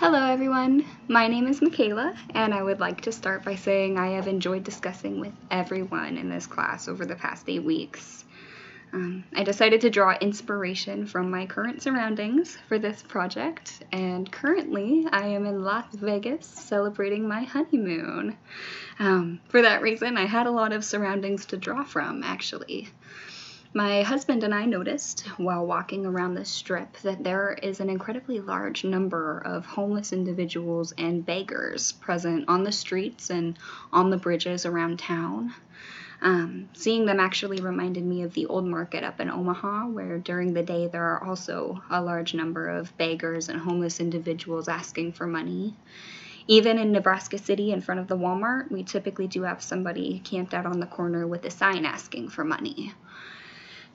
Hello everyone, my name is Michaela, and I would like to start by saying I have enjoyed discussing with everyone in this class over the past 8 weeks. I decided to draw inspiration from my current surroundings for this project, and currently I am in Las Vegas celebrating my honeymoon. For that reason, I had a lot of surroundings to draw from, actually. My husband and I noticed while walking around the strip that there is an incredibly large number of homeless individuals and beggars present on the streets and on the bridges around town. Seeing them actually reminded me of the old market up in Omaha, where during the day there are also a large number of beggars and homeless individuals asking for money. Even in Nebraska City in front of the Walmart, we typically do have somebody camped out on the corner with a sign asking for money.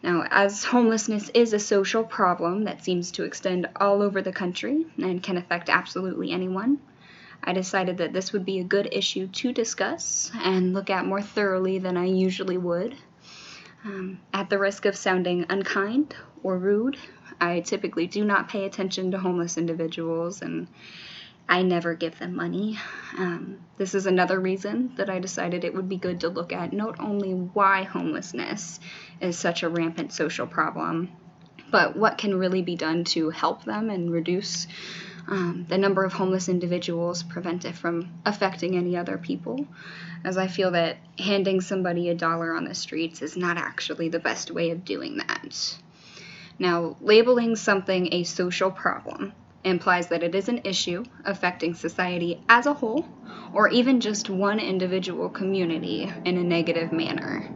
Now, as homelessness is a social problem that seems to extend all over the country and can affect absolutely anyone, I decided that this would be a good issue to discuss and look at more thoroughly than I usually would. At the risk of sounding unkind or rude, I typically do not pay attention to homeless individuals, and I never give them money. This is another reason that I decided it would be good to look at not only why homelessness is such a rampant social problem, but what can really be done to help them and reduce the number of homeless individuals, prevent it from affecting any other people, as I feel that handing somebody $1 on the streets is not actually the best way of doing that. Now, labeling something a social problem implies that it is an issue affecting society as a whole, or even just one individual community in a negative manner.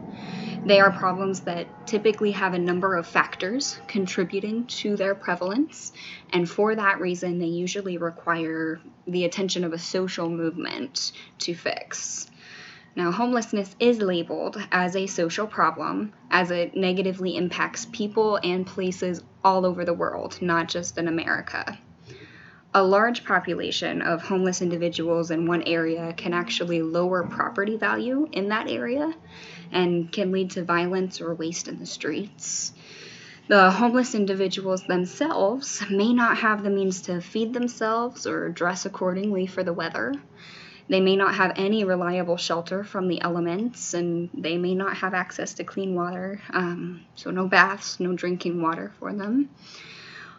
They are problems that typically have a number of factors contributing to their prevalence, and for that reason, they usually require the attention of a social movement to fix. Now, homelessness is labeled as a social problem as it negatively impacts people and places all over the world, not just in America. A large population of homeless individuals in one area can actually lower property value in that area and can lead to violence or waste in the streets. The homeless individuals themselves may not have the means to feed themselves or dress accordingly for the weather. They may not have any reliable shelter from the elements, and they may not have access to clean water, so no baths, no drinking water for them.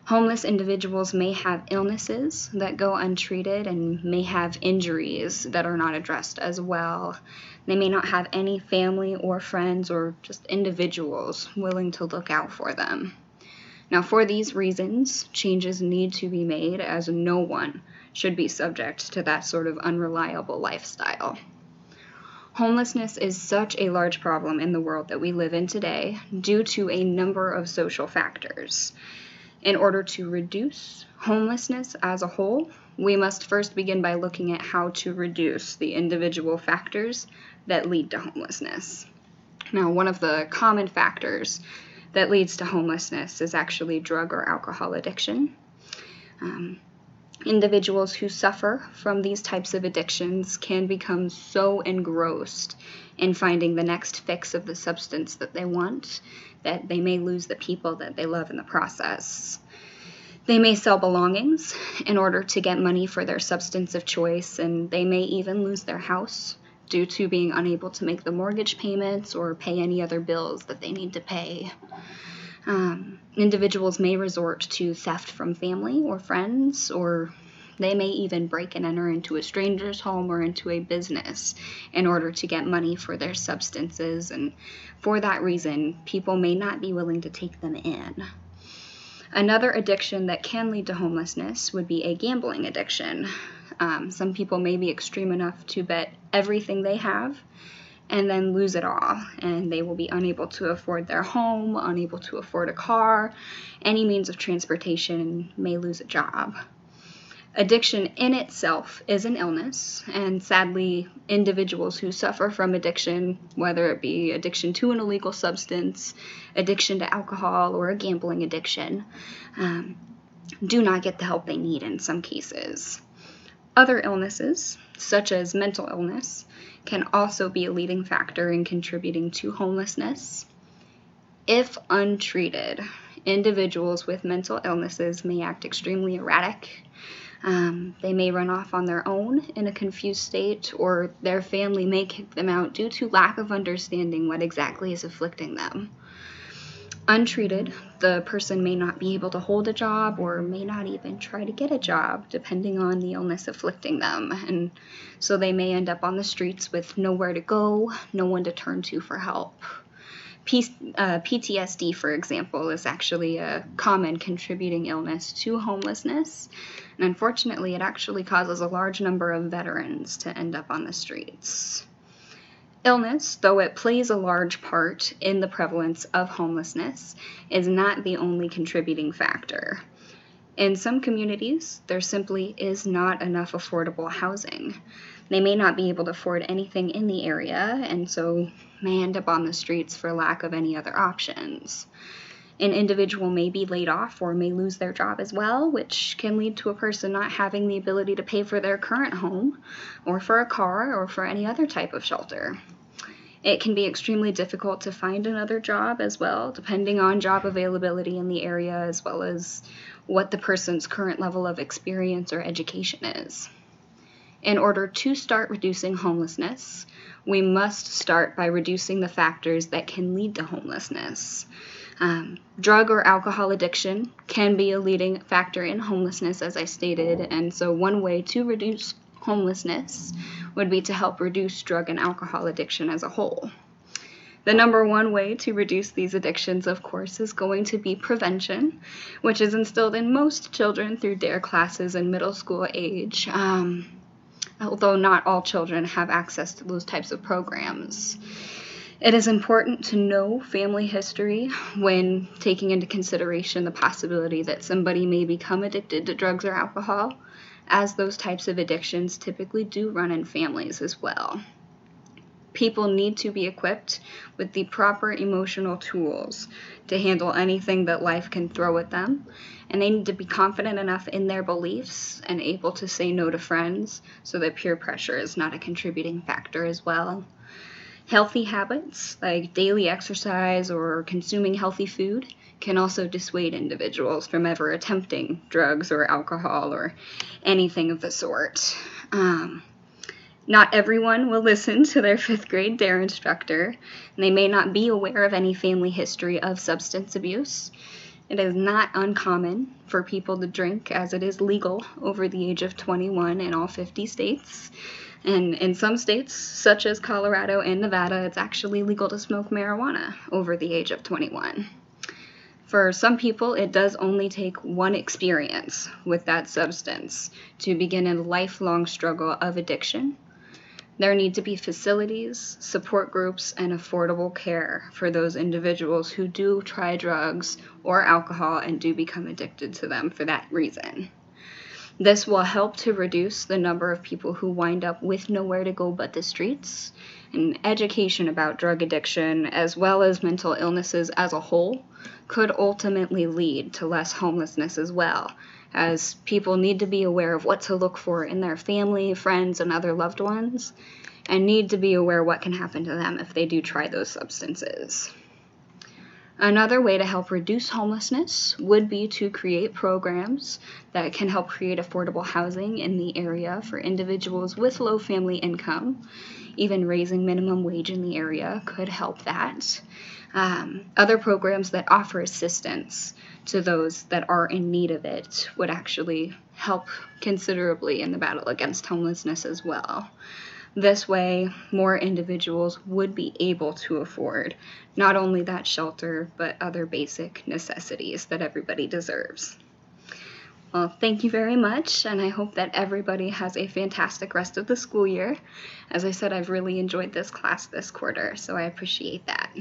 Homeless individuals may have illnesses that go untreated and may have injuries that are not addressed as well. They may not have any family or friends or just individuals willing to look out for them. Now, for these reasons, changes need to be made, as no one should be subject to that sort of unreliable lifestyle. Homelessness is such a large problem in the world that we live in today due to a number of social factors. In order to reduce homelessness as a whole, we must first begin by looking at how to reduce the individual factors that lead to homelessness. Now, one of the common factors that leads to homelessness is actually drug or alcohol addiction. Individuals who suffer from these types of addictions can become so engrossed in finding the next fix of the substance that they want that they may lose the people that they love in the process. They may sell belongings in order to get money for their substance of choice, and they may even lose their house due to being unable to make the mortgage payments or pay any other bills that they need to pay. Individuals may resort to theft from family or friends, or they may even break and enter into a stranger's home or into a business in order to get money for their substances, and for that reason, people may not be willing to take them in. Another addiction that can lead to homelessness would be a gambling addiction. Some people may be extreme enough to bet everything they have and then lose it all, and they will be unable to afford their home, unable to afford a car, any means of transportation, and may lose a job. Addiction in itself is an illness, and sadly, individuals who suffer from addiction, whether it be addiction to an illegal substance, addiction to alcohol, or a gambling addiction, do not get the help they need in some cases. Other illnesses, such as mental illness, can also be a leading factor in contributing to homelessness. If untreated, individuals with mental illnesses may act extremely erratic. They may run off on their own in a confused state, or their family may kick them out due to lack of understanding what exactly is afflicting them. Untreated, the person may not be able to hold a job or may not even try to get a job, depending on the illness afflicting them. And so they may end up on the streets with nowhere to go, no one to turn to for help. PTSD, for example, is actually a common contributing illness to homelessness. And unfortunately, it actually causes a large number of veterans to end up on the streets. Illness, though it plays a large part in the prevalence of homelessness, is not the only contributing factor. In some communities, there simply is not enough affordable housing. They may not be able to afford anything in the area, and so may end up on the streets for lack of any other options. An individual may be laid off or may lose their job as well, which can lead to a person not having the ability to pay for their current home, or for a car, or for any other type of shelter. It can be extremely difficult to find another job as well, depending on job availability in the area, as well as what the person's current level of experience or education is. In order to start reducing homelessness, we must start by reducing the factors that can lead to homelessness. Drug or alcohol addiction can be a leading factor in homelessness, as I stated, and so one way to reduce homelessness would be to help reduce drug and alcohol addiction as a whole. The number one way to reduce these addictions, of course, is going to be prevention, which is instilled in most children through DARE classes in middle school age, although not all children have access to those types of programs. It is important to know family history when taking into consideration the possibility that somebody may become addicted to drugs or alcohol, as those types of addictions typically do run in families as well. People need to be equipped with the proper emotional tools to handle anything that life can throw at them, and they need to be confident enough in their beliefs and able to say no to friends so that peer pressure is not a contributing factor as well. Healthy habits like daily exercise or consuming healthy food can also dissuade individuals from ever attempting drugs or alcohol or anything of the sort. Not everyone will listen to their 5th grade DARE instructor, and they may not be aware of any family history of substance abuse. It is not uncommon for people to drink, as it is legal over the age of 21 in all 50 states. And in some states, such as Colorado and Nevada, it's actually legal to smoke marijuana over the age of 21. For some people, it does only take one experience with that substance to begin a lifelong struggle of addiction. There need to be facilities, support groups, and affordable care for those individuals who do try drugs or alcohol and do become addicted to them for that reason. This will help to reduce the number of people who wind up with nowhere to go but the streets, and education about drug addiction as well as mental illnesses as a whole could ultimately lead to less homelessness as well, as people need to be aware of what to look for in their family, friends, and other loved ones, and need to be aware what can happen to them if they do try those substances. Another way to help reduce homelessness would be to create programs that can help create affordable housing in the area for individuals with low family income. Even raising minimum wage in the area could help that. Other programs that offer assistance to those that are in need of it would actually help considerably in the battle against homelessness as well. This way, more individuals would be able to afford not only that shelter, but other basic necessities that everybody deserves. Well, thank you very much, and I hope that everybody has a fantastic rest of the school year. As I said, I've really enjoyed this class this quarter, so I appreciate that.